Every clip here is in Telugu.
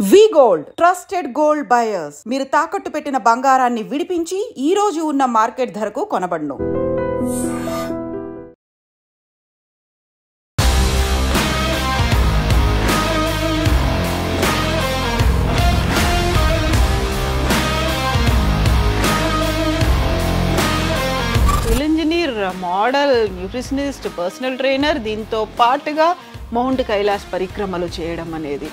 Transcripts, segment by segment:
వి గోల్డ్ ట్రస్టెడ్ గోల్డ్ బయర్స్ మీరు తాకట్టు పెట్టిన బంగారాన్ని విడిపించి ఈ రోజు ఉన్న మార్కెట్ ధరకు కొనబడును. Civil engineer, model, nutritionist, personal trainer, దీంతో పాటుగా మౌంట్ కైలాస్ పరిక్రమలు చేయడం అనేది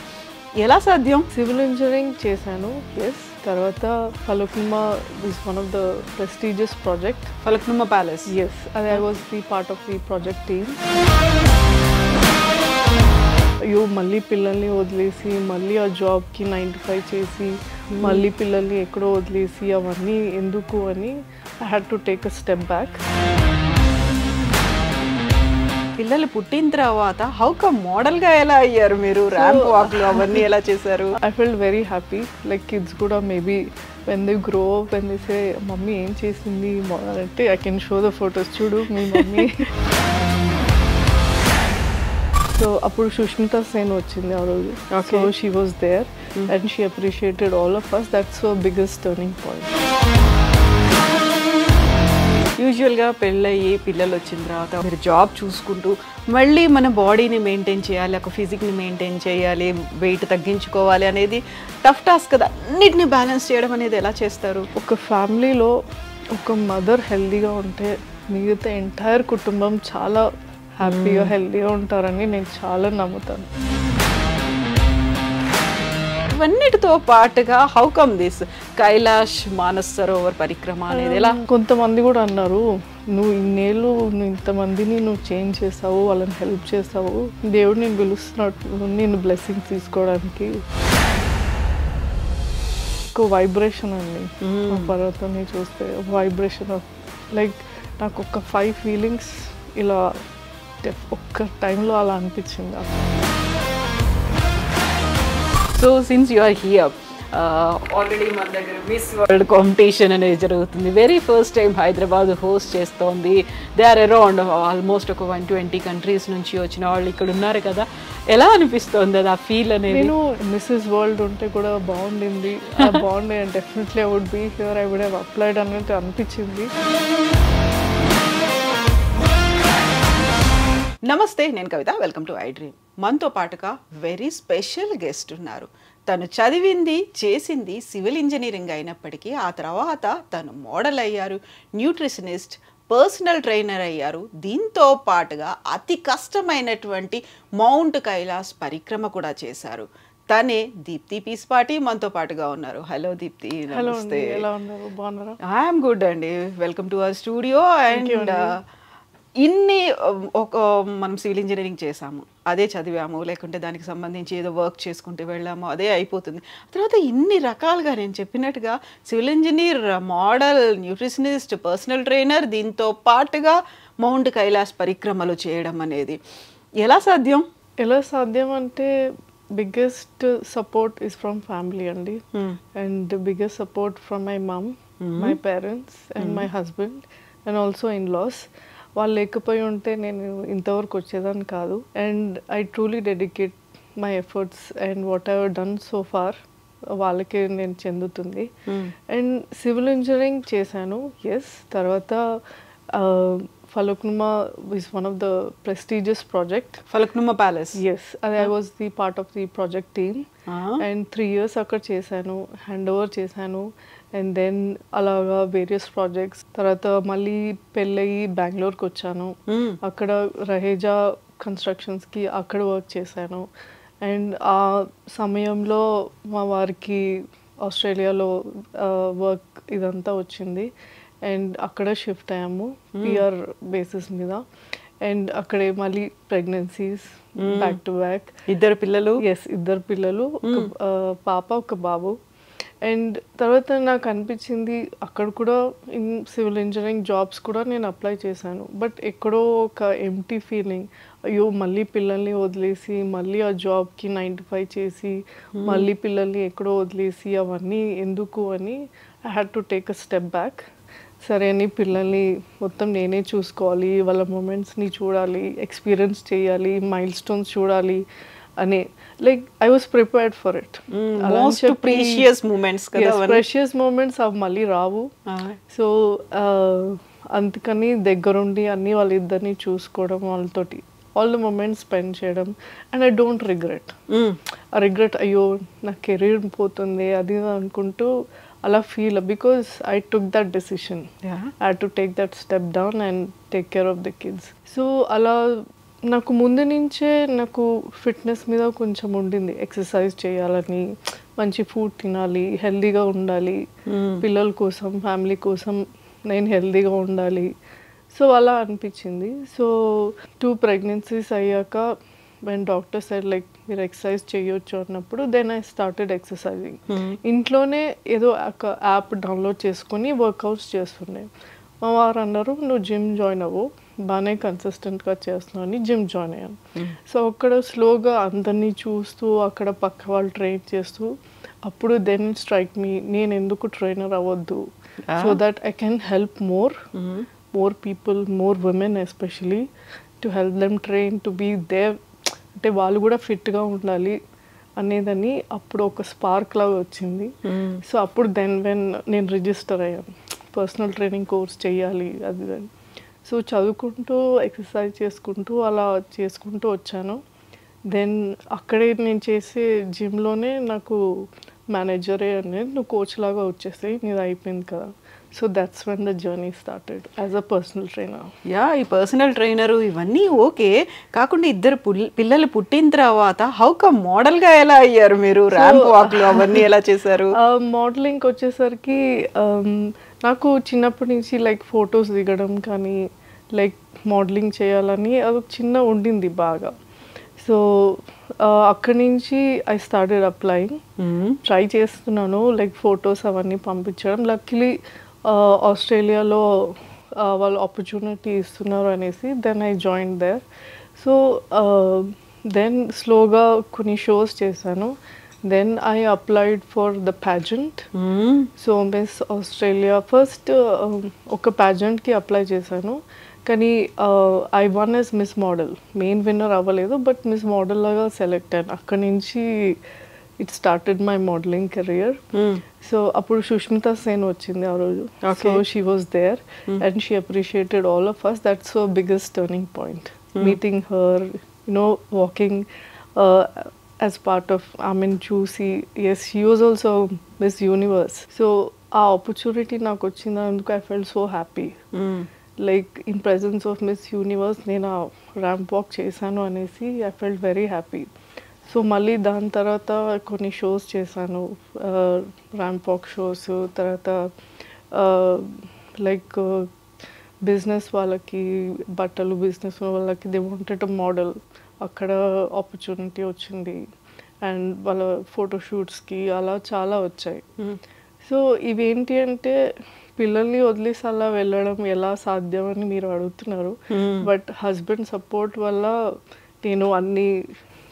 ఎలా సాధ్యం? సివిల్ ఇంజనీరింగ్ చేశాను, ఎస్. తర్వాత Falaknuma is one of the prestigious project. Falaknuma palace, yes. అది I was the part of the project team. అయ్యో, మళ్ళీ పిల్లల్ని వదిలేసి మళ్ళీ ఆ జాబ్కి 9 to 5 చేసి మళ్ళీ పిల్లల్ని ఎక్కడో వదిలేసి అవన్నీ ఎందుకు అని I had to take a step back. పిల్లలు పుట్టిన తర్వాత హౌ కమ్ మోడల్గా ఎలా అయ్యారు మీరు? ర్యాంప్ వాక్లు అవన్నీ ఎలా చేశారు? I felt very happy. Like kids కూడా maybe when they grow up, when they say mummy ఏం చేసింది మోడల్ అంటే I can show the photos, చూడు మీ మమ్మీ. సో అప్పుడు సుష్మితా సేన్ వచ్చింది ఆ రోజు. So she was there and she appreciated all of us. That's the biggest turning point. యూజువల్గా పెళ్ళయ్యి పిల్లలు వచ్చిన తర్వాత మీరు జాబ్ చూసుకుంటూ మళ్ళీ మన బాడీని మెయింటైన్ చేయాలి, ఒక ఫిజిక్ని మెయింటైన్ చేయాలి, వెయిట్ తగ్గించుకోవాలి అనేది టఫ్ టాస్క్ కదా. అన్నిటిని బ్యాలెన్స్ చేయడం అనేది ఎలా చేస్తారు? ఒక ఫ్యామిలీలో ఒక మదర్ హెల్దీగా ఉంటే మిగతా ఎంటైర్ కుటుంబం చాలా హ్యాపీగా హెల్దీగా ఉంటారని నేను చాలా నమ్ముతాను. ఇవన్నిటితో పాటుగా how come this Kailash Manas Sarovar పరిక్రమ అనేది ఎలా? కొంతమంది కూడా అన్నారు, నువ్వు ఇన్నేళ్ళు ఇంతమందిని నువ్వు చేంజ్ చేసావు, వాళ్ళని హెల్ప్ చేసావు, దేవుడు నేను పిలుస్తున్నాడు నేను బ్లెస్సింగ్స్ తీసుకోవడానికి. ఒక వైబ్రేషన్ అండి ఆ పర్వతాన్ని చూస్తే, వైబ్రేషన్ ఆఫ్ లైక్ నాకు ఒక 5 ఫీలింగ్స్ ఇలా ఒక్క టైంలో అలా అనిపించింది. So since you are here, already మన దగ్గర మిస్ వరల్డ్ కాంపిటీషన్ అనేది జరుగుతుంది. Very first time Hyderabad host చేస్తోంది. దే ఆర్ అరౌండ్ ఆల్మోస్ట్ ఒక 120 కంట్రీస్ నుంచి వచ్చిన వాళ్ళు ఇక్కడ ఉన్నారు కదా. ఎలా అనిపిస్తుంది అది, ఆ ఫీల్ అనేది? నేను మిస్సెస్ వరల్డ్ ఉంటే కూడా బాగుండింది, బాగుండే definitely I would be here, I would have applied అనేది అనిపించింది. నమస్తే, నేను Kavitha, welcome to iDream. మనతో పాటుగా వెరీ స్పెషల్ గెస్ట్ ఉన్నారు. తను చదివింది చేసింది సివిల్ ఇంజనీరింగ్ అయినప్పటికీ ఆ తర్వాత తను మోడల్ అయ్యారు, న్యూట్రిషనిస్ట్, పర్సనల్ ట్రైనర్ అయ్యారు. దీంతో పాటుగా అతి కష్టమైనటువంటి మౌంట్ కైలాస్ పరిక్రమ కూడా చేశారు. తనే దీప్తి పీస్పాటి మనతో పాటుగా ఉన్నారు. హలో దీప్తి. నమస్తే, ఎలా ఉన్నారు? బాగున్నారా? ఐఎమ్ గుడ్ అండి. Welcome to our studio. And ఇన్ని మనం సివిల్ ఇంజనీరింగ్ చేసాము, అదే చదివాము, లేకుంటే దానికి సంబంధించి ఏదో వర్క్ చేసుకుంటూ వెళ్ళాము, అదే అయిపోతుంది. తర్వాత ఇన్ని రకాలుగా నేను చెప్పినట్టుగా civil engineer, model, nutritionist, personal trainer, దీంతో పాటుగా మౌంట్ కైలాస్ పరిక్రమలు చేయడం అనేది ఎలా సాధ్యం? ఎలా సాధ్యం అంటే biggest support is from family అండి. And biggest support from my mum, my parents and my husband and also in laws. వాళ్ళు లేకపోయి ఉంటే నేను ఇంతవరకు వచ్చేదాన్ని కాదు. And I truly dedicate my efforts and what I done so far వాళ్ళకే నేను చెందుతుంది. అండ్ సివిల్ ఇంజనీరింగ్ చేశాను, ఎస్. తర్వాత Falaknuma is one of the prestigious project. Falaknuma palace, yes. అది I was the part of the project team. And 3 years అక్కడ చేశాను, హ్యాండ్ ఓవర్ చేశాను. అండ్ దెన్ అలాగా వేరియస్ ప్రాజెక్ట్స్. తర్వాత మళ్ళీ పెళ్ళయి బెంగళూరుకి వచ్చాను. అక్కడ రహేజా కన్స్ట్రక్షన్స్కి అక్కడ వర్క్ చేశాను. అండ్ ఆ సమయంలో మా వారికి ఆస్ట్రేలియాలో వర్క్ ఇదంతా వచ్చింది. అండ్ అక్కడ షిఫ్ట్ అయ్యాము పిఆర్ బేసిస్ మీద. అండ్ అక్కడే మళ్ళీ ప్రెగ్నెన్సీస్ బ్యాక్ టు బ్యాక్. 2 పిల్లలు? ఎస్, 2 పిల్లలు, ఒక పాప ఒక బాబు. అండ్ తర్వాత నాకు అనిపించింది అక్కడ కూడా సివిల్ ఇంజనీరింగ్ జాబ్స్ కూడా నేను అప్లై చేశాను. బట్ ఎక్కడో ఒక ఎంప్టీ ఫీలింగ్, అయ్యో మళ్ళీ పిల్లల్ని వదిలేసి మళ్ళీ ఆ జాబ్కి 9 to 5 చేసి మళ్ళీ పిల్లల్ని ఎక్కడో వదిలేసి అవన్నీ ఎందుకు అని I had to take a step back. సరే అని పిల్లల్ని మొత్తం నేనే చూసుకోవాలి, వాళ్ళ మూమెంట్స్ని చూడాలి, ఎక్స్పీరియన్స్ చేయాలి, మైల్ స్టోన్స్ చూడాలి అని like I was prepared for it. Most precious moments కదా అవన్నీ. ప్రెషియస్ మూమెంట్స్ అవి మళ్ళీ రావు. సో అందుకని దగ్గరుండి అన్ని వాళ్ళిద్దరిని చూసుకోవడం, వాళ్ళతోటి ఆల్ ద మూమెంట్స్ స్పెండ్ చేయడం. And I don't regret. ఆ రిగ్రెట్ అయ్యో నా కెరీర్ పోతుంది అది అనుకుంటూ అలా feel, because I took that decision. I to take that step down and take care of the kids. So అలా నాకు ముందు నుంచే నాకు ఫిట్నెస్ మీద కొంచెం ఉండింది. ఎక్సర్సైజ్ చేయాలని, మంచి ఫుడ్ తినాలి, హెల్దీగా ఉండాలి, పిల్లల కోసం ఫ్యామిలీ కోసం నేను హెల్దీగా ఉండాలి. సో అలా అనిపించింది. సో 2 pregnancies అయ్యాక వెన్ డాక్టర్ సైడ్ లైక్ మీరు ఎక్సర్సైజ్ చేయొచ్చు అన్నప్పుడు దెన్ ఐ స్టార్టెడ్ ఎక్సర్సైజింగ్. ఇంట్లోనే ఏదో ఒక యాప్ డౌన్లోడ్ చేసుకొని వర్కౌట్స్ చేస్తుండే. మా వారు అన్నారు నువ్వు జిమ్ జాయిన్ అవ్వు, బాగానే కన్సిస్టెంట్గా చేస్తున్నావు అని జిమ్ జాయిన్ అయ్యాను. సో అక్కడ స్లోగా అందరినీ చూస్తూ అక్కడ పక్క వాళ్ళు ట్రైన్ చేస్తూ అప్పుడు దెన్ స్ట్రైక్ మీ నేను ఎందుకు ట్రైనర్ అవ్వద్దు, so that I can help more people, more women especially, to help them train to be there. అంటే వాళ్ళు కూడా ఫిట్గా ఉండాలి అనేదని అప్పుడు ఒక స్పార్క్ లాగా వచ్చింది. సో అప్పుడు వెన్ నేను రిజిస్టర్ అయ్యాను, పర్సనల్ ట్రైనింగ్ కోర్స్ చేయాలి అది అని. సో చదువుకుంటూ ఎక్సర్సైజ్ చేసుకుంటూ అలా చేసుకుంటూ వచ్చాను. దెన్ అక్కడే నేను చేసే జిమ్లోనే నాకు మేనేజరే అనేది నువ్వు కోచ్ లాగా వచ్చేసాయి, నీది అయిపోయింది కదా. So that's when the journey started as a personal trainer. Yeah, ఈ పర్సనల్ ట్రైనరు ఇవన్నీ ఓకే కాకుండా ఇద్దరు పిల్లలు పుట్టిన తర్వాత హౌ కమ్ మోడల్గా ఎలా అయ్యారు మీరు? ర్యాంప్ వాక్లు అవన్నీ ఎలా చేశారు? మోడలింగ్కి వచ్చేసరికి నాకు చిన్నప్పటి నుంచి లైక్ ఫొటోస్ దిగడం కానీ లైక్ మోడలింగ్ చేయాలని అది చిన్న ఉండింది బాగా. సో అక్కడి నుంచి ఐ స్టార్టెడ్ అప్లయింగ్, ట్రై చేస్తున్నాను లైక్ ఫొటోస్ అవన్నీ పంపించడం. లక్కీలీ ఆస్ట్రేలియాలో వాళ్ళు ఆపర్చునిటీ ఇస్తున్నారు అనేసి then I join there. So then స్లోగా కొన్ని షోస్ చేశాను. Then I applied for the pageant. So miss Australia first ఒక ప్యాజెంట్కి అప్లై చేశాను, కానీ I won as miss model. Main winner అవ్వలేదు, బట్ మిస్ మోడల్ లాగా సెలెక్ట్ అయ్యాను. అక్కడి నుంచి it started my modelling career. So అప్పుడు సుష్మితా సేన్ వచ్చింది ఆ రోజు. So she was there and she appreciated all of us. That's so biggest turning point, meeting her, you know walking as part of, I mean, చూసి yes, she was also Miss Universe. So ఆ ఆపర్చునిటీ నాకు వచ్చినందుకు I felt so happy. Like in presence of miss universe నేను ఆ ర్యాంప్ వాక్ చేశాను అనేసి I felt very happy. So మళ్ళీ దాని తర్వాత కొన్ని షోస్ చేశాను, ర్యాంప్ వాక్ షోస్. తర్వాత లైక్ బిజినెస్ వాళ్ళకి, బట్టలు బిజినెస్ వాళ్ళకి దే వాంటెడ్ మోడల్, అక్కడ ఆపర్చునిటీ వచ్చింది. అండ్ వాళ్ళ ఫోటోషూట్స్కి అలా చాలా వచ్చాయి. సో ఇవేంటి అంటే పిల్లల్ని వదిలేసి అలా వెళ్ళడం ఎలా సాధ్యం అని మీరు అడుగుతున్నారు. బట్ హస్బెండ్ సపోర్ట్ వల్ల నేను అన్నీ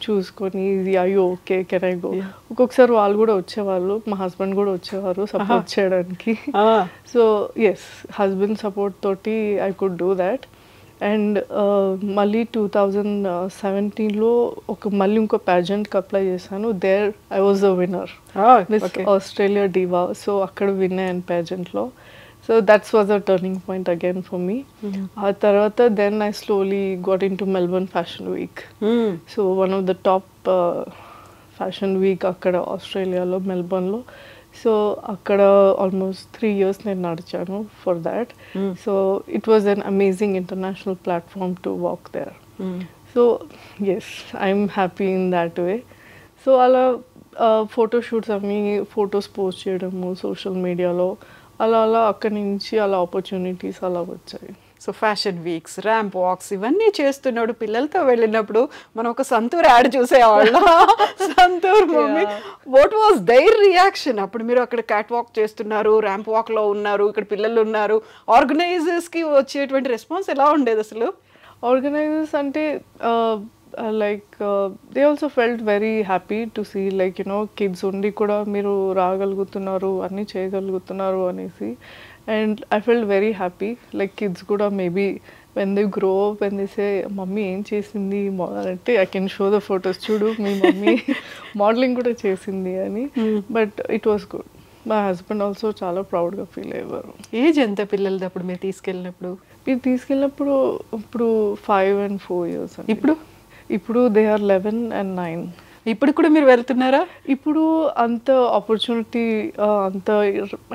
చూసుకొని ఇది అయ్యో ఓకే కెన్ ఐ గో. ఒక్కొక్కసారి వాళ్ళు కూడా వచ్చేవాళ్ళు, మా హస్బెండ్ కూడా వచ్చేవారు సపోర్ట్ చేయడానికి. సో ఎస్, హస్బెండ్ సపోర్ట్ తోటి I could do that. And మళ్ళీ 2017లో మళ్ళీ ఇంకో ప్యాజెంట్కి అప్లై చేశాను. There I was the winner, miss Australia diva. So అక్కడ విన్ అయ్యాను ప్యాజెంట్లో. So that's was a turning point again for me. ఆ తర్వాత then I slowly got into Melbourne fashion week. So one of the top fashion week అక్కడ ఆస్ట్రేలియాలో, మెల్బర్న్లో. సో అక్కడ ఆల్మోస్ట్ 3 years నేను నడిచాను for that. So it was an amazing international platform to walk there. So yes, I'm happy in that way. So అలా ఫోటోషూట్స్ అవి ఫొటోస్ పోస్ట్ చేయడము సోషల్ మీడియాలో, అలా అలా అక్కడి నుంచి అలా ఆపర్చునిటీస్ అలా వచ్చాయి. So fashion weeks, ramp walks ఇవన్నీ చేస్తున్నాడు. పిల్లలతో వెళ్ళినప్పుడు మనం ఒక సంతూర్ యాడ్ చూసేవాళ్ళం. Santoor mummy, what was their reaction? అప్పుడు మీరు అక్కడ క్యాట్ వాక్ చేస్తున్నారు, ర్యాంప్ వాక్లో ఉన్నారు, ఇక్కడ పిల్లలు ఉన్నారు. ఆర్గనైజర్స్కి వచ్చేటువంటి రెస్పాన్స్ ఎలా ఉండేది అసలు? ఆర్గనైజర్స్ అంటే like they also felt very happy to see like you know kids ఉండి కూడా మీరు రాగలుగుతున్నారు, అన్నీ చేయగలుగుతున్నారు అనేసి. And I felt very happy. Like kids కూడా maybe when they grow up when they say mummy ఏం చేసింది అంటే I can show the photos, చూడు మీ మమ్మీ మోడలింగ్ కూడా చేసింది అని. But it was good. మా హస్బెండ్ ఆల్సో చాలా ప్రౌడ్గా ఫీల్ అయ్యేవారు. ఏజ్ ఎంత పిల్లలది అప్పుడు మీరు తీసుకెళ్ళినప్పుడు? ఇప్పుడు 5 and 4 years. ఇప్పుడు దే ఆర్ 11 and 9. ఇప్పుడు కూడా మీరు వెళ్తున్నారా? ఇప్పుడు అంత ఆపర్చునిటీ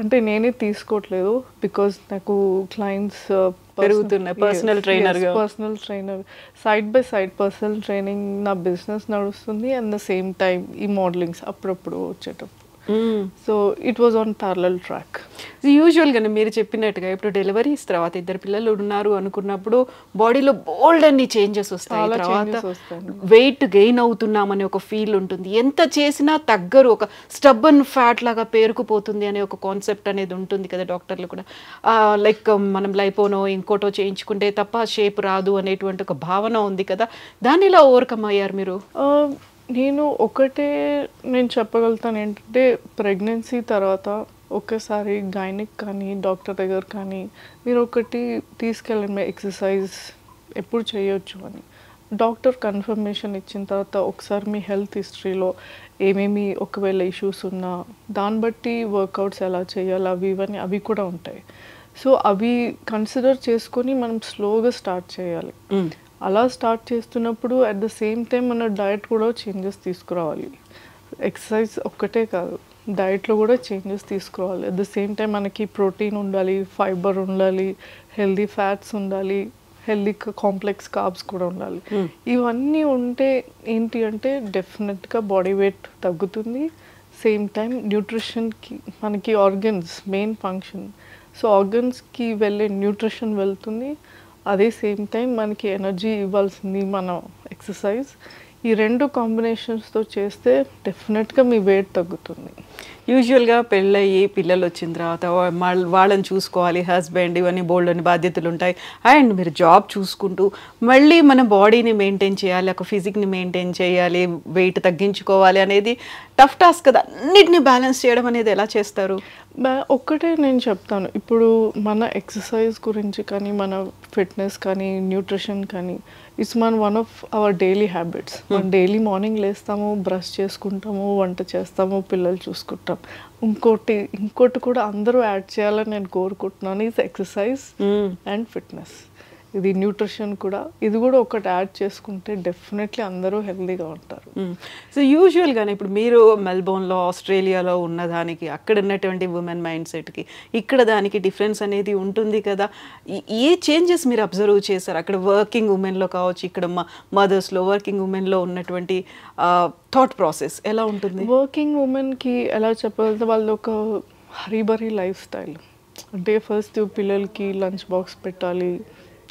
అంటే నేనే తీసుకోవట్లేదు, బికాస్ నాకు క్లయింట్స్ పెరుగుతున్నాయి. Personal trainer side by side personal training నా బిజినెస్ నడుస్తుంది, అండ్ ద సేమ్ టైం ఈ మోడలింగ్స్ అప్పుడప్పుడు వచ్చేటప్పుడు. So it was on parallel track. యూజువల్గానే మీరు చెప్పినట్టుగా ఇప్పుడు డెలివరీస్ తర్వాత 2 పిల్లలు ఉన్నారు అనుకున్నప్పుడు బాడీలో బోల్డ్ అన్ని చేంజెస్ వస్తాయి. తర్వాత వెయిట్ గెయిన్ అవుతున్నామనే ఒక ఫీల్ ఉంటుంది. ఎంత చేసినా తగ్గరు, ఒక స్టబ్బన్ ఫ్యాట్ లాగా పేరుకుపోతుంది అనే ఒక కాన్సెప్ట్ అనేది ఉంటుంది కదా డాక్టర్లు కూడా. లైక్ మనం లైపోనో ఇంకోటో చేయించుకుంటే తప్ప షేప్ రాదు అనేటువంటి ఒక భావన ఉంది కదా, దాన్ని ఇలా ఓవర్కమ్ అయ్యారు మీరు? నేను చెప్పగలుగుతాను ఏంటంటే, ప్రెగ్నెన్సీ తర్వాత ఒక్కసారి గైనిక్ కానీ డాక్టర్ దగ్గర కానీ మీరు ఒకటి తీసుకెళ్ళండి, ఎక్సర్సైజ్ ఎప్పుడు చేయొచ్చు అని. డాక్టర్ కన్ఫర్మేషన్ ఇచ్చిన తర్వాత ఒకసారి మీ హెల్త్ హిస్టరీలో ఏమేమి ఒకవేళ ఇష్యూస్ ఉన్నా దాన్ని బట్టి వర్కౌట్స్ ఎలా చేయాలి అవి కూడా ఉంటాయి. సో అవి కన్సిడర్ చేసుకొని మనం స్లోగా స్టార్ట్ చేయాలి. అలా స్టార్ట్ చేస్తున్నప్పుడు అట్ ద సేమ్ టైం మన డయట్ కూడా చేంజెస్ తీసుకురావాలి. ఎక్సర్సైజ్ ఒక్కటే కాదు, డయట్లో కూడా చేంజెస్ తీసుకురావాలి. అట్ ద సేమ్ టైం మనకి ప్రోటీన్ ఉండాలి, ఫైబర్ ఉండాలి, హెల్దీ ఫ్యాట్స్ ఉండాలి, హెల్దీ కాంప్లెక్స్ కార్బ్స్ కూడా ఉండాలి. ఇవన్నీ ఉంటే ఏంటి అంటే డెఫినెట్గా బాడీ వెయిట్ తగ్గుతుంది. సేమ్ టైం న్యూట్రిషన్కి మనకి ఆర్గన్స్ మెయిన్ ఫంక్షన్, సో ఆర్గన్స్కి వెళ్ళే న్యూట్రిషన్ వెళ్తుంది. అదే సేమ్ టైం మనకి ఎనర్జీ ఇవ్వాల్సింది మన ఎక్సర్సైజ్. ఈ 2 కాంబినేషన్స్తో చేస్తే డెఫినెట్గా మీ వెయిట్ తగ్గుతుంది. యూజువల్గా పెళ్ళయ్యి పిల్లలు వచ్చిన తర్వాత వాళ్ళని చూసుకోవాలి, హస్బెండ్, ఇవన్నీ బోల్డ్ అని బాధ్యతలు ఉంటాయి. అండ్ మీరు జాబ్ చూసుకుంటూ మళ్ళీ మన బాడీని మెయింటైన్ చేయాలి, ఒక ఫిజిక్ని మెయింటైన్ చేయాలి, వెయిట్ తగ్గించుకోవాలి అనేది టఫ్ టాస్క్ కదా. అన్నిటిని బ్యాలెన్స్ చేయడం అనేది ఎలా చేస్తారు? ఒక్కటే నేను చెప్తాను, ఇప్పుడు మన ఎక్సర్సైజ్ గురించి కానీ మన ఫిట్నెస్ కానీ న్యూట్రిషన్ కానీ it's one of our daily habits. మనం డైలీ మార్నింగ్ లేస్తాము, బ్రష్ చేసుకుంటాము, వంట చేస్తాము, పిల్లలు చూసుకుంటాం. ఇంకోటి కూడా అందరూ యాడ్ చేయాలని నేను కోరుకుంటున్నాను, ఈజ్ ఎక్సర్సైజ్ అండ్ ఫిట్నెస్. ఇది న్యూట్రిషన్ కూడా, ఇది కూడా ఒకటి యాడ్ చేసుకుంటే డెఫినెట్లీ అందరూ హెల్తీగా ఉంటారు. సో యూజువల్గానే ఇప్పుడు మీరు మెల్బోర్న్లో ఆస్ట్రేలియాలో ఉన్నదానికి అక్కడ ఉన్నటువంటి ఉమెన్ మైండ్ సెట్కి ఇక్కడ దానికి డిఫరెన్స్ అనేది ఉంటుంది కదా. ఏ చేంజెస్ మీరు అబ్జర్వ్ చేశారు అక్కడ వర్కింగ్ ఉమెన్లో కావచ్చు, ఇక్కడ మదర్స్లో వర్కింగ్ ఉమెన్లో ఉన్నటువంటి థాట్ ప్రాసెస్ ఎలా ఉంటుంది? వర్కింగ్ ఉమెన్కి ఎలా చెప్పగలిగితే వాళ్ళు ఒక హరీబరీ లైఫ్ స్టైల్. అంటే ఫస్ట్ పిల్లలకి లంచ్ బాక్స్ పెట్టాలి,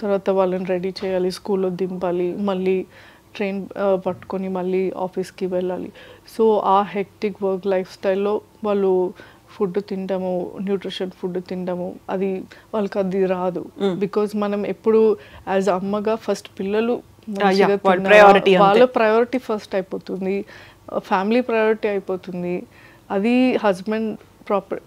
తర్వాత వాళ్ళని రెడీ చేయాలి, స్కూల్లో దింపాలి, మళ్ళీ ట్రైన్ పట్టుకొని మళ్ళీ ఆఫీస్కి వెళ్ళాలి. సో ఆ హెక్టిక్ వర్క్ లైఫ్ స్టైల్లో వాళ్ళు ఫుడ్ తింటాము, న్యూట్రిషన్ ఫుడ్ తింటాము, వాళ్ళకి అది రాదు. బికాజ్ మనం ఎప్పుడు యాజ్ అమ్మగా ఫస్ట్ పిల్లలు వాళ్ళ ప్రయారిటీ ఫస్ట్ అయిపోతుంది, ఫ్యామిలీ ప్రయారిటీ అయిపోతుంది, అది హస్బెండ్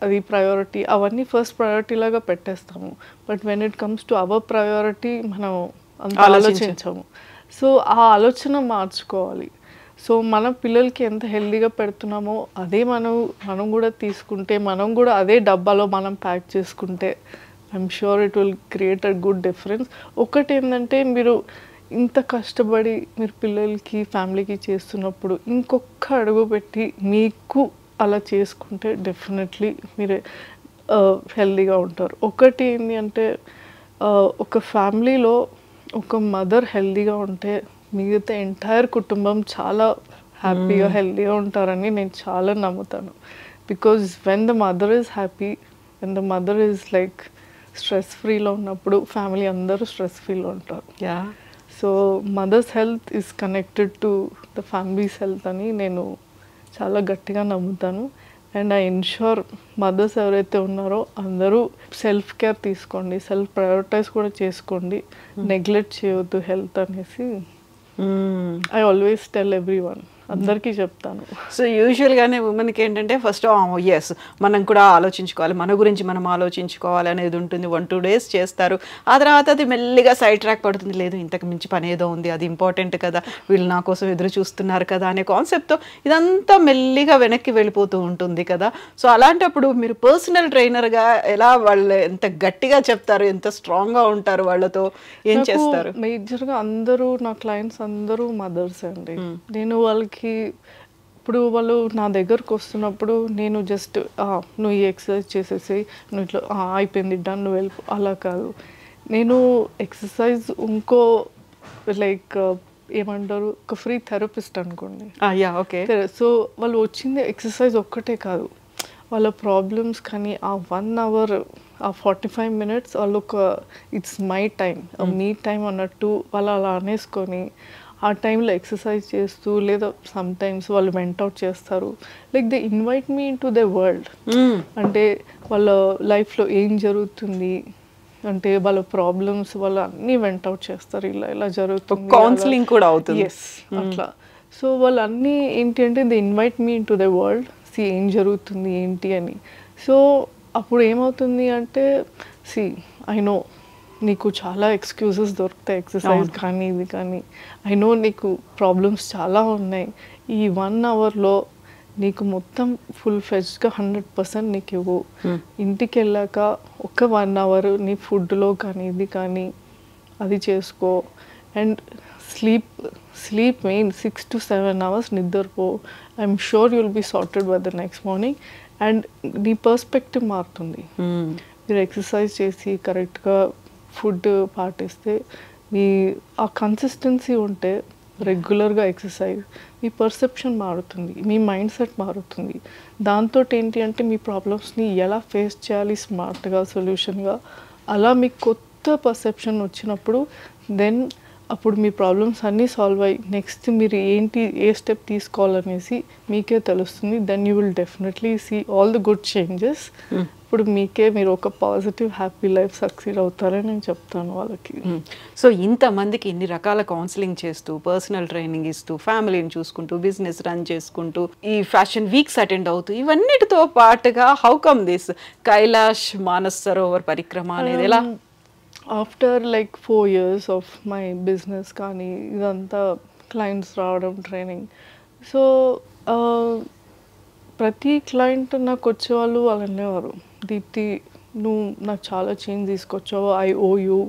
అది ప్రయారిటీ, అవన్నీ ఫస్ట్ ప్రయారిటీ లాగా పెట్టేస్తాము. But when it comes to our priority మనం అంత ఆలోచించము. సో ఆ ఆలోచన మార్చుకోవాలి. సో మన పిల్లలకి ఎంత హెల్దీగా పెడుతున్నామో అదే మనం కూడా తీసుకుంటే, మనం కూడా అదే డబ్బాలో మనం ప్యాక్ చేసుకుంటే I'm sure it will create a good difference. ఒకటి ఏంటంటే, మీరు ఇంత కష్టపడి మీరు పిల్లలకి ఫ్యామిలీకి చేస్తున్నప్పుడు ఇంకొక అడుగు పెట్టి మీకు అలా చేసుకుంటే డెఫినెట్లీ మీరే హెల్దీగా ఉంటారు. ఒకటి ఏంటి అంటే, ఒక ఫ్యామిలీలో ఒక మదర్ హెల్దీగా ఉంటే మిగతా ఎంటైర్ కుటుంబం చాలా హ్యాపీగా హెల్దీగా ఉంటారని నేను చాలా నమ్ముతాను. Because when the mother is happy, when the mother is like stress ఫ్రీలో ఉన్నప్పుడు ఫ్యామిలీ అందరూ స్ట్రెస్ ఫ్రీలో ఉంటారు. So mother's health is connected to the family's health అని నేను చాలా గట్టిగా నమ్ముతాను. అండ్ ఐ ఇన్షూర్ మదర్స్ ఎవరైతే ఉన్నారో అందరూ సెల్ఫ్ కేర్ తీసుకోండి, సెల్ఫ్ ప్రయారిటైజ్ కూడా చేసుకోండి, నెగ్లెక్ట్ చేయొద్దు హెల్త్ అనేసి I always tell every one. అందరికీ చెప్తాను. సో యూజువల్గానే ఉమెన్కి ఏంటంటే ఫస్ట్ ఎస్ మనం కూడా ఆలోచించుకోవాలి, మన గురించి మనం ఆలోచించుకోవాలి అనేది ఉంటుంది. 1-2 days చేస్తారు, ఆ తర్వాత అది మెల్లిగా సైడ్ ట్రాక్ పడుతుంది. లేదు ఇంతకు మించి పని ఏదో ఉంది, అది ఇంపార్టెంట్ కదా, వీళ్ళు నా కోసం ఎదురు చూస్తున్నారు కదా అనే కాన్సెప్ట్తో ఇదంతా మెల్లిగా వెనక్కి వెళ్ళిపోతూ ఉంటుంది కదా. సో అలాంటప్పుడు మీరు పర్సనల్ ట్రైనర్గా ఎలా వాళ్ళు ఎంత గట్టిగా చెప్తారు, ఎంత స్ట్రాంగ్గా ఉంటారు, వాళ్ళతో ఏం చేస్తారు? మేజర్గా అందరూ నా క్లయింట్స్ అందరూ మదర్స్ అండి. నేను వాళ్ళకి ఇప్పుడు వాళ్ళు నా దగ్గరకు వస్తున్నప్పుడు నేను జస్ట్ నువ్వు ఈ ఎక్సర్సైజ్ చేసేసి నువ్వు ఇట్లా అయిపోయింది డన్ నువ్వు వెళ్ళిపో అలా కాదు. నేను ఎక్సర్సైజ్ ఇంకో లైక్ ఏమంటారు ఒక ఫ్రీ థెరపిస్ట్ అనుకోండి. ఓకే. సో వాళ్ళు వచ్చింది ఎక్సర్సైజ్ ఒక్కటే కాదు, వాళ్ళ ప్రాబ్లమ్స్ కానీ ఆ 1 hour ఆ 45 minutes వాళ్ళు ఒక it's my time me time అన్నట్టు వాళ్ళు అలా అనేసుకొని ఆ టైంలో ఎక్సర్సైజ్ చేస్తూ లేదా సమ్ టైమ్స్ వాళ్ళు వెంట్ అవుట్ చేస్తారు. Like they invite me in to the world. అంటే వాళ్ళ లైఫ్లో ఏం జరుగుతుంది అంటే వాళ్ళ ప్రాబ్లమ్స్ వాళ్ళు అన్నీ వెంట్ అవుట్ చేస్తారు, ఇలా ఇలా జరుగుతుంది, కౌన్సిలింగ్ కూడా అవుతుంది. ఎస్ అట్లా. సో వాళ్ళు అన్నీ ఏంటి అంటే they invite me in to the world, see ఏం జరుగుతుంది ఏంటి అని. సో అప్పుడు ఏమవుతుంది అంటే సి ఐ నో నీకు చాలా ఎక్స్క్యూజెస్ దొరుకుతాయి ఎక్సర్సైజ్ కానీ ఇది కానీ, ఐ నో నీకు ప్రాబ్లమ్స్ చాలా ఉన్నాయి. ఈ 1 hourలో నీకు మొత్తం ఫుల్ ఫ్లెడ్జ్గా 100% నీకు ఇవ్వు. ఇంటికి వెళ్ళాక ఒక 1 hour నీ ఫుడ్లో కానీ ఇది కానీ అది చేసుకో. And sleep main 6 to 7 hours నిద్రపో. I'm sure you'll be sorted by the next morning. And నీ పర్స్పెక్టివ్ మారుతుంది. మీరు ఎక్సర్సైజ్ చేసి కరెక్ట్గా ఫుడ్ పాటిస్తే మీ ఆ కన్సిస్టెన్సీ ఉంటే రెగ్యులర్గా ఎక్సర్సైజ్ మీ పర్సెప్షన్ మారుతుంది, మీ మైండ్ సెట్ మారుతుంది. దాంతో ఏంటి అంటే మీ ప్రాబ్లమ్స్ని ఎలా ఫేస్ చేయాలి స్మార్ట్గా సొల్యూషన్గా అలా మీకు కొత్త పర్సెప్షన్ వచ్చినప్పుడు దెన్ అప్పుడు మీ ప్రాబ్లమ్స్ అన్నీ సాల్వ్ అయ్యి నెక్స్ట్ మీరు ఏంటి ఏ స్టెప్ తీసుకోవాలనేసి మీకే తెలుస్తుంది. Then you will definitely see all the good changes. ఇప్పుడు మీకే మీరు ఒక పాజిటివ్ హ్యాపీ లైఫ్ సక్సీడ్ అవుతారని నేను చెప్తాను వాళ్ళకి. సో ఇంతమందికి ఇన్ని రకాల కౌన్సిలింగ్ చేస్తూ పర్సనల్ ట్రైనింగ్ ఇస్తూ ఫ్యామిలీని చూసుకుంటూ బిజినెస్ రన్ చేసుకుంటూ ఈ ఫ్యాషన్ వీక్స్ అటెండ్ అవుతూ ఇవన్నిటితో పాటుగా how come this Kailash Manas Sarovar పరిక్రమ అనేది ఎలా? After like 4 years of my business కానీ ఇదంతా క్లయింట్స్ రావడం ట్రైనింగ్. సో ప్రతి క్లయింట్ నాకు వచ్చేవాళ్ళు వాళ్ళు అనేవారు, దీప్తి నువ్వు నాకు చాలా చేంజ్ తీసుకొచ్చావు, ఐ ఓ యూ.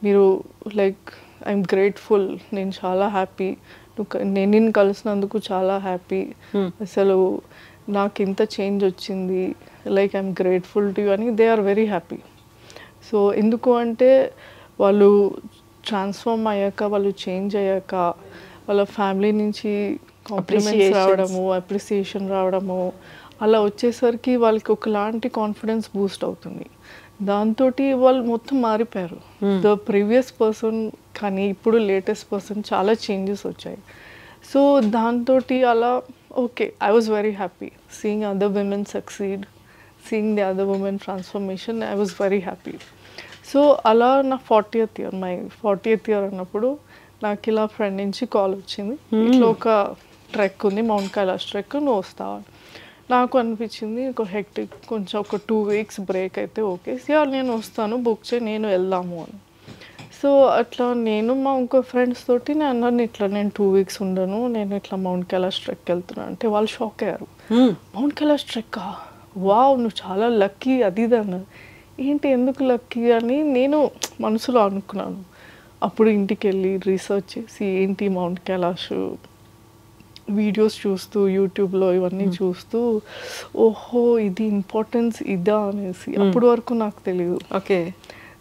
మీరు లైక్ ఐఎమ్ గ్రేట్ఫుల్, నేను చాలా హ్యాపీ, నేను నిన్ను కలిసినందుకు చాలా హ్యాపీ, అసలు నాకు ఇంత చేంజ్ వచ్చింది, like I'm grateful to you అని they are very happy. So ఎందుకు అంటే వాళ్ళు ట్రాన్స్ఫార్మ్ అయ్యాక వాళ్ళు చేంజ్ అయ్యాక వాళ్ళ ఫ్యామిలీ నుంచి కాంప్లిమెంట్స్ రావడము అప్రిసియేషన్ రావడము అలా వచ్చేసరికి వాళ్ళకి ఒకలాంటి కాన్ఫిడెన్స్ బూస్ట్ అవుతుంది. దాంతో వాళ్ళు మొత్తం మారిపోయారు. ద ప్రీవియస్ పర్సన్ కానీ ఇప్పుడు లేటెస్ట్ పర్సన్ చాలా చేంజెస్ వచ్చాయి. సో దాంతో అలా okay I was very happy seeing other women succeed, seeing the other women transformation, I was very happy. So అలా నా 40th year my 40th year అన్నప్పుడు నాకు ఇలా ఫ్రెండ్ నుంచి కాల్ వచ్చింది, ఇట్లా ఒక ట్రెక్ ఉంది మౌంట్ కైలాష్ ట్రెక్, నువ్వు వస్తావా? నాకు అనిపించింది ఒక హెక్టిక్ కొంచెం ఒక 2 weeks బ్రేక్ అయితే ఓకే సార్ నేను వస్తాను బుక్ చేయి నేను వెళ్దాము అని. సో అట్లా నేను మా ఇంకో ఫ్రెండ్స్ తోటి నేను అన్నాను ఇట్లా నేను 2 weeks ఉండను, నేను ఇట్లా మౌంట్ కైలాష్ ట్రెక్ వెళ్తున్నాను అంటే వాళ్ళు షాక్ అయ్యారు. మౌంట్ కైలాష్ ట్రెక్కా, వావ్ నువ్వు చాలా లక్కీ అది ఇది అన్నారు. ఏంటి ఎందుకు లక్కీ అని నేను మనసులో అనుకున్నాను. అప్పుడు ఇంటికి వెళ్ళి రీసెర్చ్ చేసి ఏంటి మౌంట్ కైలాష్ వీడియోస్ చూస్తూ యూట్యూబ్లో ఇవన్నీ చూస్తూ ఓహో ఇది ఇంపార్టెన్స్ ఇదా అనేసి అప్పటి వరకు నాకు తెలియదు. ఓకే.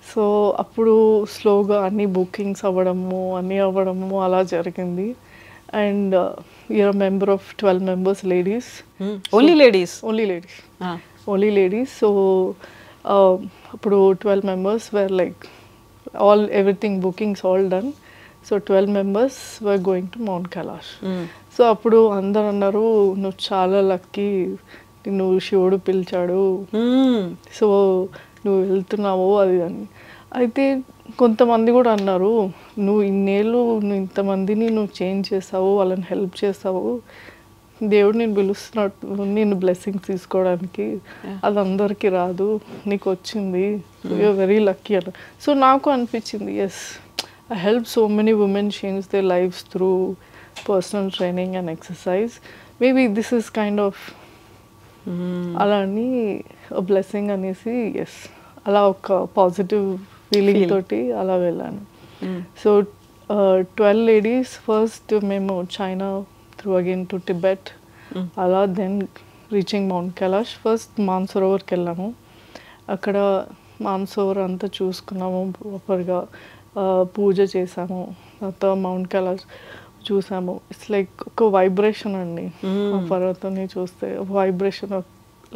సో అప్పుడు స్లోగా అన్ని బుకింగ్స్ అవ్వడము అన్నీ అవ్వడము అలా జరిగింది. And you're member of 12 members ladies. Only ladies? Only ladies. So అప్పుడు 12 members were like all everything bookings all done. So 12 members were going to Mount Kailash. So అప్పుడు అందరు అన్నారు నువ్వు చాలా లక్కీ, నువ్వు శివుడు పిలిచాడు, సో నువ్వు వెళ్తున్నావు అది అని. అయితే కొంతమంది కూడా అన్నారు, నువ్వు ఇన్నేళ్ళు నువ్వు ఇంతమందిని నువ్వు చేంజ్ చేసావు, వాళ్ళని హెల్ప్ చేసావు, దేవుడు నేను పిలుస్తున్నట్టు నేను బ్లెస్సింగ్స్ తీసుకోవడానికి, అది అందరికీ రాదు, నీకు వచ్చింది, యూఆర్ వెరీ లక్కీ అని. సో నాకు అనిపించింది, yes, I help so many women change they lifes through personal training and exercise. Maybe this is kind of అలా అని బ్లెస్సింగ్ అనేసి, ఎస్, అలా ఒక పాజిటివ్ ఫీలింగ్ తోటి అలా వెళ్ళాను. సో 12 ladies ఫస్ట్ మేము China through again to Tibet, అలా then reaching mount Kailash. First మాన్సరోవర్కి వెళ్ళాము, అక్కడ మాన్సరోవర్ అంతా చూసుకున్నాము ప్రాపర్గా, పూజ చేసాము, తర్వాత మౌంట్ కైలాష్ చూసాము. ఇట్స్ లైక్ ఒక వైబ్రేషన్ అండి, ఆ పర్వతాన్ని చూస్తే వైబ్రేషన్.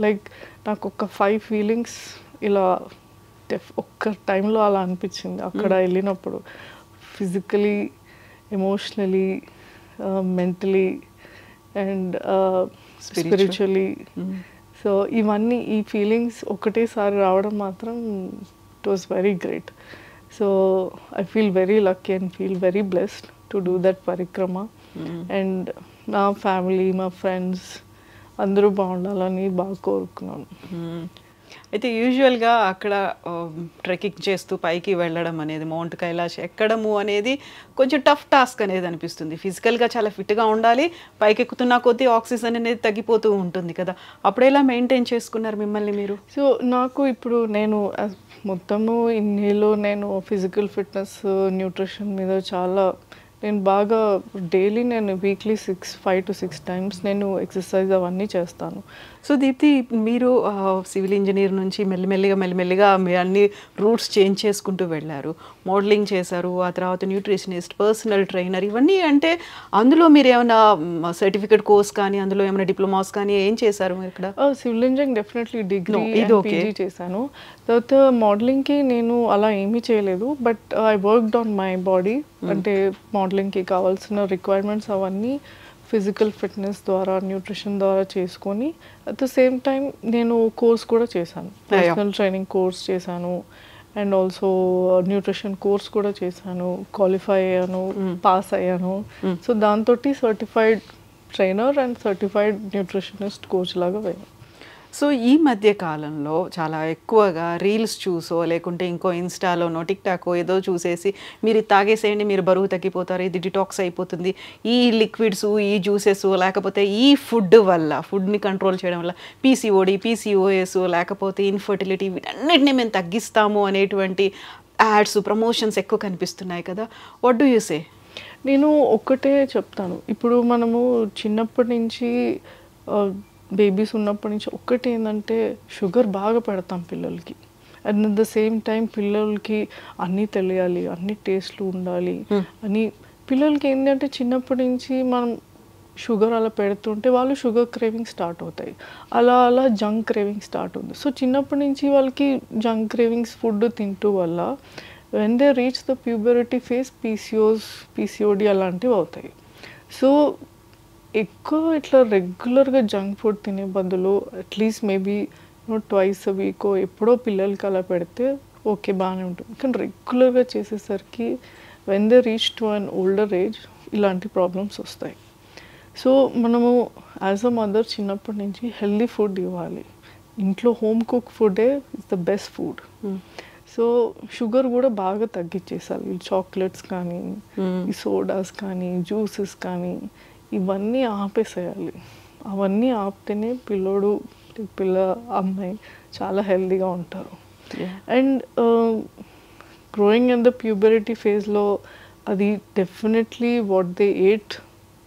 లైక్ నాకు ఒక 5 ఫీలింగ్స్ ఇలా ఒక్క టైంలో అలా అనిపించింది అక్కడ వెళ్ళినప్పుడు. Physically, emotionally, mentally and spiritually. So ఇవన్నీ, ఈ ఫీలింగ్స్ ఒకటేసారి రావడం మాత్రం it was very great. So I feel very lucky and feel very blessed to do that Parikrama. And నా ఫ్యామిలీ, మా ఫ్రెండ్స్ అందరూ బాగుండాలని బాగా కోరుకున్నాను. అయితే యూజువల్గా అక్కడ ట్రెక్కింగ్ చేస్తూ పైకి వెళ్ళడం అనేది, మౌంట్ కైలాష్ ఎక్కడము అనేది కొంచెం టఫ్ టాస్క్ అనేది అనిపిస్తుంది. ఫిజికల్గా చాలా ఫిట్గా ఉండాలి, పైకి ఎక్కుతున్న కొద్దీ ఆక్సిజన్ అనేది తగ్గిపోతూ ఉంటుంది కదా, అప్పుడు ఎలా మెయింటైన్ చేసుకున్నారు మిమ్మల్ని మీరు? సో నాకు ఇప్పుడు నేను మొత్తము ఇన్నేళ్ళు నేను ఫిజికల్ ఫిట్నెస్, న్యూట్రిషన్ మీద చాలా నేను బాగా డైలీ నేను వీక్లీ 5 to 6 times నేను ఎక్సర్సైజ్ అవన్నీ చేస్తాను. సో దీప్తి, మీరు సివిల్ ఇంజనీర్ నుంచి మెల్లిమెల్లిగా మీ అన్ని రూట్స్ చేంజ్ చేసుకుంటూ వెళ్ళారు, మోడలింగ్ చేశారు, ఆ తర్వాత న్యూట్రిషనిస్ట్, పర్సనల్ ట్రైనర్, ఇవన్నీ అంటే అందులో మీరు ఏమైనా సర్టిఫికేట్ కోర్స్ కానీ, అందులో ఏమైనా డిప్లొమాస్ కానీ ఏం చేశారు మీరు ఇక్కడ? Civil engineering definitely degree PG చేశాను. తర్వాత మోడలింగ్కి నేను అలా ఏమీ చేయలేదు, but I worked on my body. అంటే మోడలింగ్కి కావాల్సిన రిక్వైర్మెంట్స్ అవన్నీ ఫిజికల్ ఫిట్నెస్ ద్వారా, న్యూట్రిషన్ ద్వారా చేసుకొని, అట్ ద సేమ్ టైం నేను కోర్స్ కూడా చేశాను, పర్సనల్ ట్రైనింగ్ కోర్స్ చేశాను, అండ్ ఆల్సో న్యూట్రిషన్ కోర్స్ కూడా చేశాను, క్వాలిఫై అయ్యాను, పాస్ అయ్యాను. సో దాంతో certified trainer and certified nutritionist coach లాగా పోయాను. సో ఈ మధ్య కాలంలో చాలా ఎక్కువగా రీల్స్ చూసో, లేకుంటే ఇంకో ఇన్స్టాలోనో, టిక్టాకో ఏదో చూసేసి మీరు తాగేసేయండి, మీరు బరువు తగ్గిపోతారు, ఇది డిటాక్స్ అయిపోతుంది, ఈ లిక్విడ్స్, ఈ జ్యూసెస్, లేకపోతే ఈ ఫుడ్ వల్ల, ఫుడ్ని కంట్రోల్ చేయడం వల్ల పీసీఓడి, పీసీఓఎస్, లేకపోతే ఇన్ఫర్టిలిటీ, వీటన్నిటిని మేము తగ్గిస్తాము అనేటువంటి యాడ్స్, ప్రమోషన్స్ ఎక్కువ కనిపిస్తున్నాయి కదా, వాట్ డూ యూ సే? నేను ఒక్కటే చెప్తాను, ఇప్పుడు మనము చిన్నప్పటి నుంచి బేబీస్ ఉన్నప్పటి నుంచి ఒక్కటి ఏంటంటే షుగర్ బాగా పెడతాం పిల్లలకి. And at the same time పిల్లలకి అన్నీ తెలియాలి, అన్ని టేస్ట్లు ఉండాలి అని. పిల్లలకి ఏంటంటే చిన్నప్పటి నుంచి మనం షుగర్ అలా పెడుతుంటే వాళ్ళు షుగర్ క్రేవింగ్ స్టార్ట్ అవుతాయి, అలా అలా జంక్ క్రేవింగ్ స్టార్ట్ అవుతుంది. సో చిన్నప్పటి నుంచి వాళ్ళకి జంక్ క్రేవింగ్స్ ఫుడ్ తింటూ వల్ల when they reach the puberty phase PCOD అలాంటివి అవుతాయి. సో ఎక్కువ ఇట్లా రెగ్యులర్గా జంక్ ఫుడ్ తినే బదులు అట్లీస్ట్ మేబీ ట్వైస్ అ వీక్ ఎప్పుడో పిల్లలకి అలా పెడితే ఓకే బాగానే ఉంటుంది. కానీ రెగ్యులర్గా చేసేసరికి when they reach to an older age ఇలాంటి ప్రాబ్లమ్స్ వస్తాయి. సో మనము యాజ్ అ మదర్ చిన్నప్పటి నుంచి హెల్దీ ఫుడ్ ఇవ్వాలి. ఇంట్లో హోమ్ కుక్ ఫుడే is the best food. So sugar కూడా బాగా తగ్గించేసాలి. చాక్లెట్స్ కానీ, ఈ సోడాస్ కానీ, జ్యూసెస్ కానీ ఇవన్నీ ఆపేసేయాలి. అవన్నీ ఆపితేనే అమ్మాయి చాలా హెల్దీగా ఉంటారు. అండ్ గ్రోయింగ్ ఇన్ ద ప్యూబరిటీ ఫేజ్లో అది definitely what they eight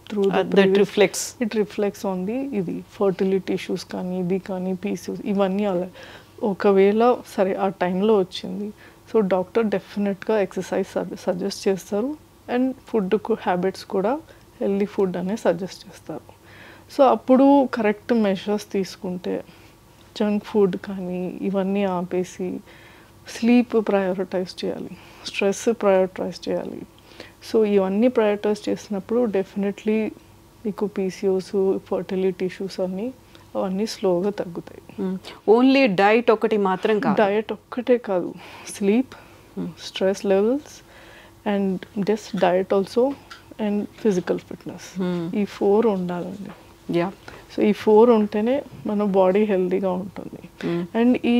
through it reflects on the ఇది ఫర్టిలిటీ ఇష్యూస్ కానీ, ఇది కానీ, పీసీఓఎస్ ఇవన్నీ అలా. ఒకవేళ సరే ఆ టైంలో వచ్చింది, సో డాక్టర్ డెఫినెట్గా ఎక్సర్సైజ్ సజెస్ట్ చేస్తారు అండ్ ఫుడ్ హ్యాబిట్స్ కూడా హెల్దీ ఫుడ్ అనే సజెస్ట్ చేస్తారు. సో అప్పుడు కరెక్ట్ మెజర్స్ తీసుకుంటే జంక్ ఫుడ్ కానీ ఇవన్నీ ఆపేసి స్లీప్ ప్రయారిటైజ్ చేయాలి, స్ట్రెస్ ప్రయారిటైజ్ చేయాలి. సో ఇవన్నీ ప్రయారిటైజ్ చేసినప్పుడు డెఫినెట్లీ మీకు పీసీఓస్, ఫర్టిలిటీ ఇష్యూస్ అవన్నీ స్లోగా తగ్గుతాయి. ఓన్లీ డైట్ ఒకటి మాత్రం కాదు, డయట్ ఒక్కటే కాదు, sleep, stress levels, and just diet also, and physical fitness. ఈ 4 ఉండాలండి. యా సో ఈ 4 ఉంటేనే మన బాడీ హెల్తీగా ఉంటుంది. అండ్ ఈ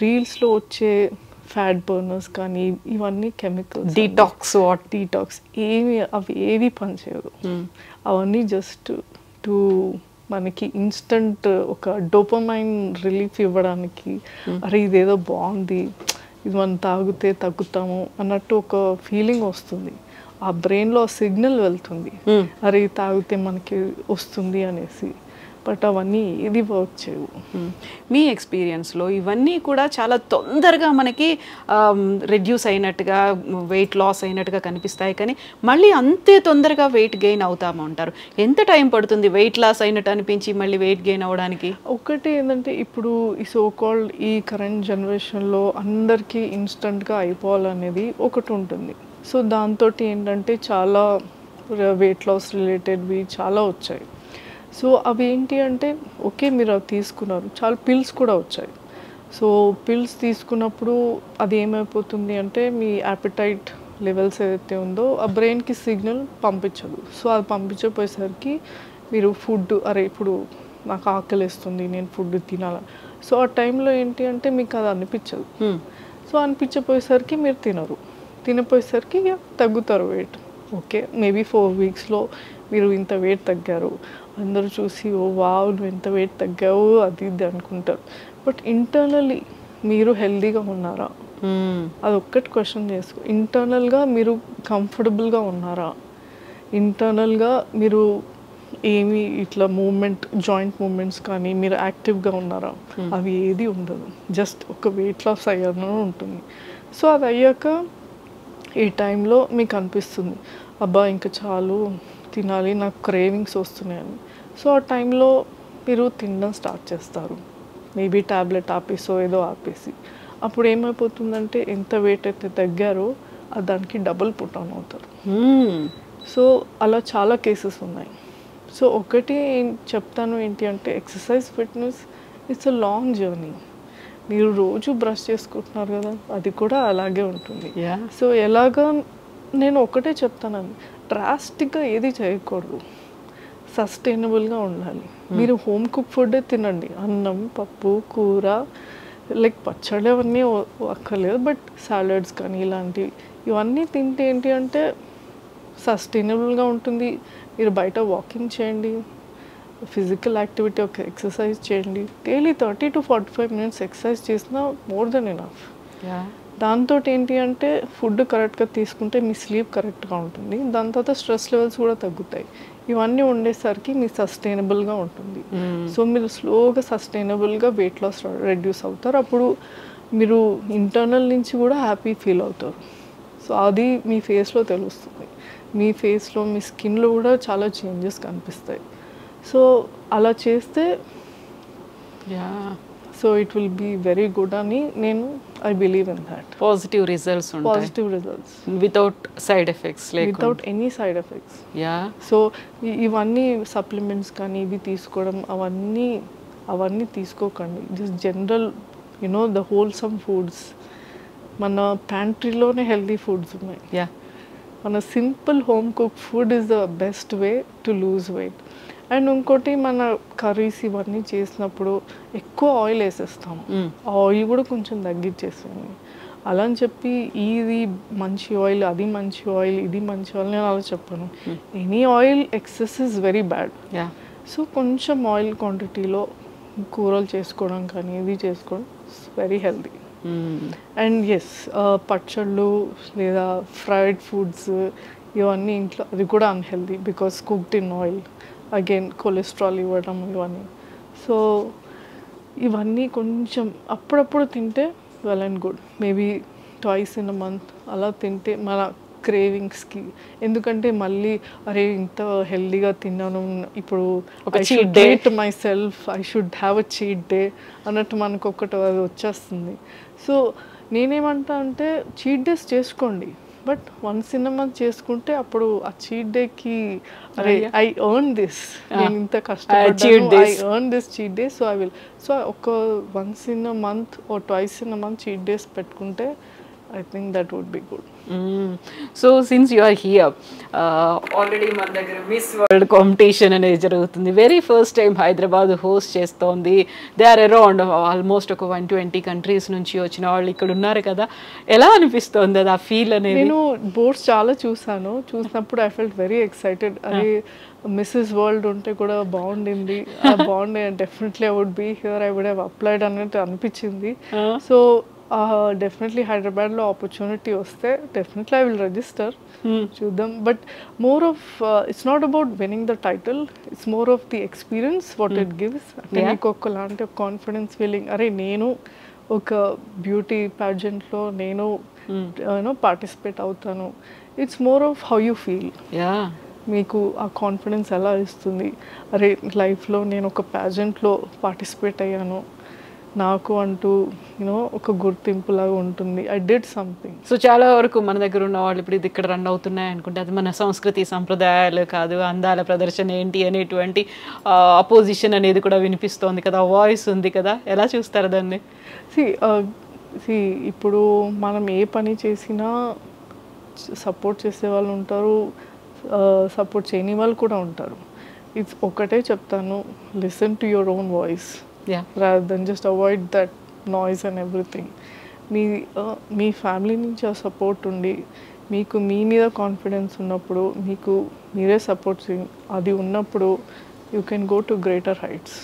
రీల్స్లో వచ్చే ఫ్యాట్ బర్నర్స్ కానీ ఇవన్నీ కెమికల్స్, డీటాక్స్ అవి ఏవి పనిచేయదు. అవన్నీ జస్ట్ టు మనకి ఇన్స్టంట్ ఒక డోపమైన్ రిలీఫ్ ఇవ్వడానికి, అరే ఇదేదో బాగుంది, ఇది మనం తాగితే తగ్గుతాము అన్నట్టు ఒక ఫీలింగ్ వస్తుంది. ఆ బ్రెయిన్లో సిగ్నల్ వెళ్తుంది, అరే తాగితే మనకి వస్తుంది అనేసి. బట్ అవన్నీ ఇది వర్క్ చేయవు. మీ ఎక్స్పీరియన్స్లో ఇవన్నీ కూడా చాలా తొందరగా మనకి రెడ్యూస్ అయినట్టుగా, వెయిట్ లాస్ అయినట్టుగా కనిపిస్తాయి, కానీ మళ్ళీ అంతే తొందరగా వెయిట్ గెయిన్ అవుతాము అంటారు. ఎంత టైం పడుతుంది వెయిట్ లాస్ అయినట్టు అనిపించి మళ్ళీ వెయిట్ గెయిన్ అవ్వడానికి? ఒకటి ఏంటంటే ఇప్పుడు ఈ సోకాల్డ్ ఈ కరెంట్ జనరేషన్లో అందరికీ ఇన్స్టంట్గా అయిపోవాలనేది ఒకటి ఉంటుంది. సో దాంతో ఏంటంటే చాలా వెయిట్ లాస్ రిలేటెడ్వి చాలా వచ్చాయి. సో అవి ఏంటి అంటే ఓకే మీరు అవి తీసుకున్నారు, చాలా పిల్స్ కూడా వచ్చాయి. సో పిల్స్ తీసుకున్నప్పుడు అది ఏమైపోతుంది అంటే మీ యాపిటైట్ లెవెల్స్ ఏదైతే ఉందో ఆ బ్రెయిన్కి సిగ్నల్ పంపించదు. సో అది పంపించపోయేసరికి మీరు ఫుడ్, అరే ఇప్పుడు నాకు ఆకలిస్తుంది నేను ఫుడ్ తినాలి, సో ఆ టైంలో ఏంటి అంటే మీకు అది అనిపించదు. సో అనిపించపోయేసరికి మీరు తినపోయేసరికి తగ్గుతారు వెయిట్. ఓకే మేబీ 4 వీక్స్లో మీరు ఇంత వెయిట్ తగ్గారు, అందరూ చూసి ఓ వావ్ నువ్వు ఎంత వెయిట్ తగ్గావు అది ఇది అనుకుంటారు. బట్ ఇంటర్నల్లీ మీరు హెల్తీగా ఉన్నారా, అదొక్కటి క్వశ్చన్ చేసుకో. ఇంటర్నల్గా మీరు కంఫర్టబుల్గా ఉన్నారా, ఇంటర్నల్గా మీరు ఏమి ఇట్లా మూమెంట్, జాయింట్ మూమెంట్స్ కానీ మీరు యాక్టివ్గా ఉన్నారా, అవి ఏది ఉండదు. జస్ట్ ఒక వెయిట్ లాస్ అయ్యాను ఉంటుంది. సో అది అయ్యాక ఈ టైంలో మీకు అనిపిస్తుంది అబ్బా ఇంకా చాలు తినాలి, నాకు క్రేవింగ్స్ వస్తున్నాయని. సో ఆ టైంలో మీరు తినడం స్టార్ట్ చేస్తారు, మేబీ ట్యాబ్లెట్ ఆపేసో ఏదో ఆపేసి. అప్పుడు ఏమైపోతుందంటే ఎంత వెయిట్ అయితే తగ్గారో దానికి డబుల్ పుట్ ఆన్ అవుతారు. సో అలా చాలా కేసెస్ ఉన్నాయి. సో ఒకటి చెప్తాను ఏంటి అంటే exercise fitness it's a long journey. మీరు రోజు బ్రష్ చేసుకుంటున్నారు కదా, అది కూడా అలాగే ఉంటుంది. సో ఎలాగా నేను ఒకటే చెప్తానండి, డ్రాస్టిక్గా ఏది చేయకూడదు, సస్టైనబుల్గా ఉండాలి. మీరు హోమ్ కుక్ ఫుడ్డే తినండి, అన్నం పప్పు కూర, లైక్ పచ్చడి అవన్నీ అక్కర్లేదు, బట్ సాలడ్స్ కానీ ఇలాంటివి ఇవన్నీ తింటే ఏంటి అంటే సస్టైనబుల్గా ఉంటుంది. మీరు బయట వాకింగ్ చేయండి, ఫిజికల్ యాక్టివిటీ ఒక ఎక్సర్సైజ్ చేయండి, డైలీ 30 to 45 minutes ఎక్సర్సైజ్ చేసినా మోర్ దెన్ ఎనఫ్. దాంతో ఏంటి అంటే ఫుడ్ కరెక్ట్గా తీసుకుంటే మీ స్లీప్ కరెక్ట్గా ఉంటుంది, దాని తర్వాత స్ట్రెస్ లెవెల్స్ కూడా తగ్గుతాయి. ఇవన్నీ ఉండేసరికి మీ సస్టైనబుల్గా ఉంటుంది. సో మీరు స్లోగా సస్టైనబుల్గా వెయిట్ లాస్ రెడ్యూస్ అవుతారు. అప్పుడు మీరు ఇంటర్నల్ నుంచి కూడా హ్యాపీ ఫీల్ అవుతారు. సో అది మీ ఫేస్లో తెలుస్తుంది, మీ ఫేస్లో మీ స్కిన్లో కూడా చాలా చేంజెస్ కనిపిస్తాయి. సో అలా చేస్తే so it will be very good అని నేను I believe in that. Positive results without side effects, without any side effects. So ఇవన్నీ సప్లిమెంట్స్ కానీ ఇవి తీసుకోవడం అవన్నీ తీసుకోకండి. Just general you know the wholesome foods, మన ప్యాంట్రీలోనే హెల్తీ ఫుడ్స్ ఉన్నాయి. మన simple home cook food is the best way to lose weight. And ఇంకోటి మన కర్రీస్ ఇవన్నీ చేసినప్పుడు ఎక్కువ ఆయిల్ వేసేస్తాము, ఆ ఆయిల్ కూడా కొంచెం తగ్గించేసాము. అలా అని చెప్పి ఇది మంచి ఆయిల్, అది మంచి ఆయిల్, ఇది మంచి ఆయిల్ నేను అలా చెప్పాను. Any oil excess is very bad. So కొంచెం ఆయిల్ క్వాంటిటీలో కూరలు చేసుకోవడం కానీ ఇది చేసుకోవడం వెరీ హెల్తీ. అండ్ ఎస్ పచ్చళ్ళు లేదా ఫ్రైడ్ ఫుడ్స్ ఇవన్నీ ఇంట్లో అది కూడా unhealthy because cooked in oil, again cholesterol ఇవ్వడం ఇవన్నీ. సో ఇవన్నీ కొంచెం అప్పుడప్పుడు తింటే well and good, maybe twice in a month అలా తింటే మన క్రేవింగ్స్కి. ఎందుకంటే మళ్ళీ అరే ఇంత హెల్దీగా తిన్నాను, ఇప్పుడు I should date my self, I should have a cheat day అన్నట్టు మనకు ఒకటి అది వచ్చేస్తుంది. సో నేనేమంటా అంటే చీట్ డేస్ చేసుకోండి, but once in a month చేసుకుంటే అప్పుడు ఆ చీట్ డేకి అరే ఐ ఎర్న్ దిస్, నేను ఇంత కష్టపడ్డాను, I earn this cheat day, so I will. So ఒక once in a month or twice in a month cheat days పెట్టుకుంటే I think that would be good. So since you are here already మన దగ్గర మిస్ వరల్డ్ కాంపిటీషన్ అనేది జరుగుతుంది. Very first time Hyderabad host చేస్తోంది. దే ఆర్ అరౌండ్ ఆల్మోస్ట్ ఒక 120 కంట్రీస్ నుంచి వచ్చిన వాళ్ళు ఇక్కడ ఉన్నారు కదా. ఎలా అనిపిస్తోంది అది ఆ ఫీల్ అనేది? నేను బోర్డ్స్ చాలా చూసినప్పుడు ఐ ఫెల్ట్ వెరీ ఎక్సైటెడ్. అదే మిస్సెస్ వరల్డ్ ఉంటే కూడా బాగుండింది, బాగుండే definitely I would be here, I would have applied అన్నట్టు అనిపించింది. సో డెఫినెట్లీ హైదరాబాద్లో ఆపర్చునిటీ వస్తే డెఫినెట్లీ ఐ విల్ రిజిస్టర్, చూద్దాం. But more of it's not about winning the title, it's more of the experience what it gives. అంటే మీకు ఒకలాంటి కాన్ఫిడెన్స్ ఫీలింగ్, అరే నేను ఒక బ్యూటీ ప్యాజెంట్లో నేను పార్టిసిపేట్ అవుతాను. It's more of how you feel. మీకు ఆ కాన్ఫిడెన్స్ ఎలా ఇస్తుంది, అరే లైఫ్లో నేను ఒక ప్యాజెంట్లో పార్టిసిపేట్ అయ్యాను, నాకు అంటూ ఒక గుర్తింపు లాగా ఉంటుంది, ఐ డిడ్ సంథింగ్. సో చాలా వరకు మన దగ్గర ఉన్న వాళ్ళు ఇప్పుడు ఇది ఇక్కడ రన్ అవుతున్నాయి అనుకుంటే అది మన సంస్కృతి సంప్రదాయాలు కాదు, అందాల ప్రదర్శన ఏంటి అనేటువంటి అపోజిషన్ అనేది కూడా వినిపిస్తోంది కదా, వాయిస్ ఉంది కదా, ఎలా చూస్తారు దాన్ని? ఇప్పుడు మనం ఏ పని చేసినా సపోర్ట్ చేసే వాళ్ళు ఉంటారు, సపోర్ట్ చేయని వాళ్ళు కూడా ఉంటారు. ఇట్స్ ఒకటే చెప్తాను, listen to your own voice rather than just avoid that noise and everything. Me family నుంచి ఆ సపోర్ట్ ఉండి మీకు మీ మీద కాన్ఫిడెన్స్ ఉన్నప్పుడు, మీకు మీరే సపోర్ట్ అది ఉన్నప్పుడు you can go to greater heights.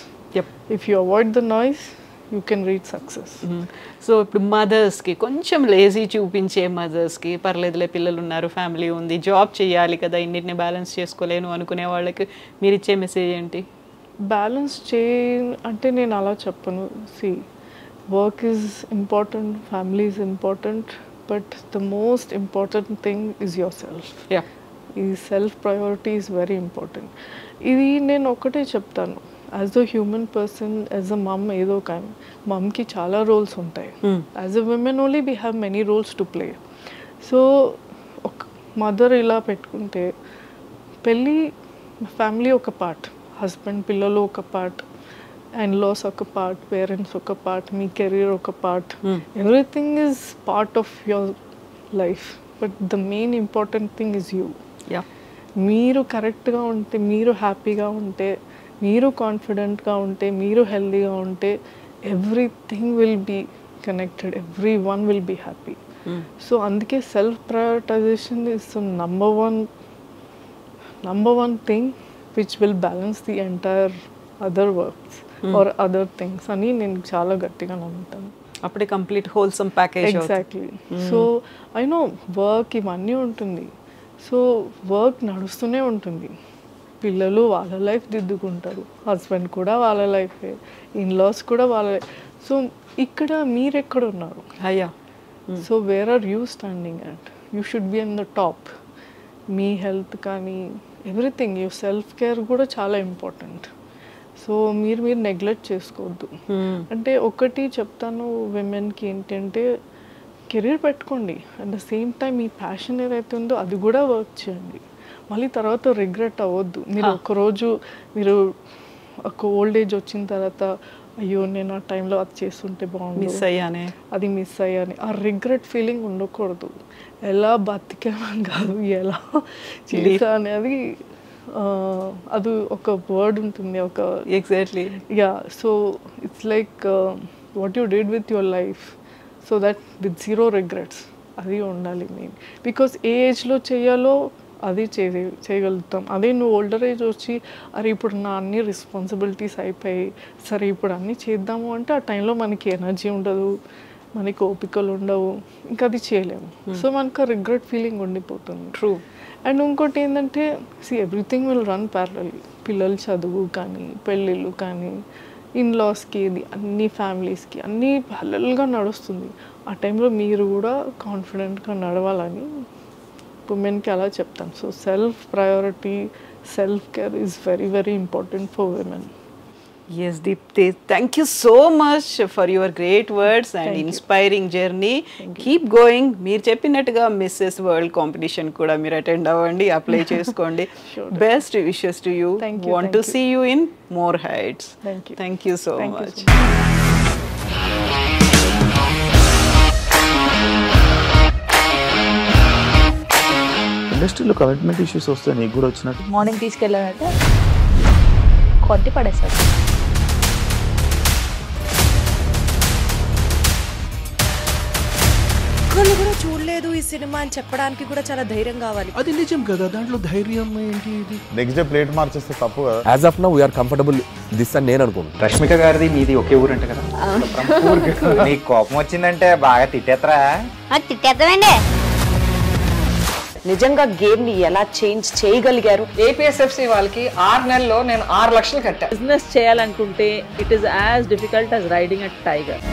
If you avoid the noise you can reach success. So ఇప్పుడు మదర్స్కి కొంచెం లేజీ చూపించే మదర్స్కి, పర్లేదులే పిల్లలు ఉన్నారు, ఫ్యామిలీ ఉంది, జాబ్ చేయాలి కదా, ఇన్నిటిని బ్యాలెన్స్ చేసుకోలేను అనుకునే వాళ్ళకి మీరు ఇచ్చే మెసేజ్ ఏంటి? బ్యాలెన్స్ అంటే నేను అలా చెప్పను. Work is important, family is important, but the most important thing is your self. ఈ self priority is very important. ఇది నేను ఒకటే చెప్తాను, as a human person, as a mum, ఏదో కానీ మమ్కి చాలా రోల్స్ ఉంటాయి. As a women only we have many roles to play. So ఒక మదర్ ఇలా పెట్టుకుంటే పెళ్ళి ఫ్యామిలీ ఒక పార్ట్, హస్బెండ్ పిల్లలు ఒక పార్ట్, ఇన్లాస్ ఒక పార్ట్, పేరెంట్స్ ఒక పార్ట్, మీ కెరీర్ ఒక part, everything is part of your life. But the main important thing is you. మీరు కరెక్ట్గా ఉంటే, మీరు హ్యాపీగా ఉంటే, మీరు కాన్ఫిడెంట్గా ఉంటే, మీరు హెల్దీగా ఉంటే everything will be connected, every one will be happy. So అందుకే self prioritisation is number one thing which will balance the entire other works or other things అని నేను చాలా గట్టిగా నమ్ముతాను. అప్పుడే complete wholesome package. Exactly. So I know work ఇవన్నీ ఉంటుంది, సో వర్క్ నడుస్తూనే ఉంటుంది, పిల్లలు వాళ్ళ లైఫ్ దిద్దుకుంటారు, హస్బెండ్ కూడా వాళ్ళ లైఫే, ఇన్లాస్ కూడా వాళ్ళ లైఫ్. సో ఇక్కడ మీరు ఎక్కడ ఉన్నారు? అయ్యా. So where are you standing at? You should be in the top. మీ హెల్త్ కానీ ఎవ్రీథింగ్, యూ సెల్ఫ్ కేర్ కూడా చాలా ఇంపార్టెంట్. సో మీరు నెగ్లెక్ట్ చేసుకోవద్దు. అంటే ఒకటి చెప్తాను విమెన్కి ఏంటంటే, కెరీర్ పెట్టుకోండి, at the same time me passion ఏదైతే ఉందో అది కూడా వర్క్ చేయండి. మళ్ళీ తర్వాత రిగ్రెట్ అవ్వద్దు. మీరు ఒకరోజు మీరు ఒక ఓల్డ్ ఏజ్ వచ్చిన తర్వాత అయ్యో నేను ఆ టైంలో అది చేస్తుంటే బాగుంది, మిస్ అయ్యానే, అది మిస్ అయ్యాని, ఆ రిగ్రెట్ ఫీలింగ్ ఉండకూడదు. ఎలా బతికేమని కాదు, ఎలా చేసా అనేది అది ఒక వర్డ్ ఉంటుంది, ఒక exactly. Yeah. So it's like what you did with your life, so that with zero regrets, అది ఉండాలి మెయిన్. బికాస్ ఏ ఏజ్లో చేయాలో అది చేయగలుగుతాం. అదే నువ్వు ఓల్డర్ ఏజ్ వచ్చి అరే ఇప్పుడు నా అన్ని రెస్పాన్సిబిలిటీస్ అయిపోయి సరే ఇప్పుడు అన్నీ చేద్దాము అంటే ఆ టైంలో మనకి ఎనర్జీ ఉండదు, మనకి ఓపికలు ఉండవు, ఇంకా అది చేయలేము. సో మనకు రిగ్రెట్ ఫీలింగ్ ఉండిపోతుంది. ట్రూ. అండ్ ఇంకోటి ఏంటంటే ఎవ్రీథింగ్ విల్ రన్ ప్యారలల్లీ. పిల్లలు చదువు కానీ, పెళ్ళిళ్ళు కానీ, ఇన్లాస్కి, ఇది అన్ని ఫ్యామిలీస్కి అన్నీ ప్యారలల్గా నడుస్తుంది. ఆ టైంలో మీరు కూడా కాన్ఫిడెంట్గా నడవాలని ఉమెన్కి అలా చెప్తాను. So self priority, self care is very very important for women. Yes, Deepti, thank you so much for your great words and inspiring journey. Keep going. మీరు చెప్పినట్టుగా మిస్సెస్ వరల్డ్ కాంపిటీషన్ కూడా మీరు అటెండ్ అవ్వండి, అప్లై చేసుకోండి. Best wishes to you. Want to see you in more heights. Thank you so much. ఇండస్ట్రీలో కమిట్మెంట్ ఇష్యూస్ వస్తాయి, నీకు కూడా వచ్చినట్టు. మార్నింగ్ తీసుకెళ్ళాలంటే కొట్టి పడేస్తారు. ఒక్కళ్ళు కూడా చూడలేదు ఈ సినిమా అని చెప్పడానికి కూడా చాలా ధైర్యం కావాలి. అది నిజం కదా, దాంట్లో ధైర్యం ఏంటి? ఇది నెక్స్ట్ డే ప్లేట్ మార్చేస్తే తప్పు కదా. As of now we're comfortable this అని నేను అనుకుంటున్నాను. రష్మిక గారిది మీది ఒకే ఊరు అంట కదా. నీకు కోపం వచ్చిందంటే బాగా తిట్టేత్తరా? తిట్టేద్దామండి. నిజంగా గేమ్ ని ఎలా చేంజ్ చేయగలిగారు? ఏపీఎస్ఎఫ్సి వాళ్ళకి 6 నెలల్లో నేను 6 లక్షలు కట్టా. బిజినెస్ చేయాలనుకుంటే it is as difficult as riding a tiger.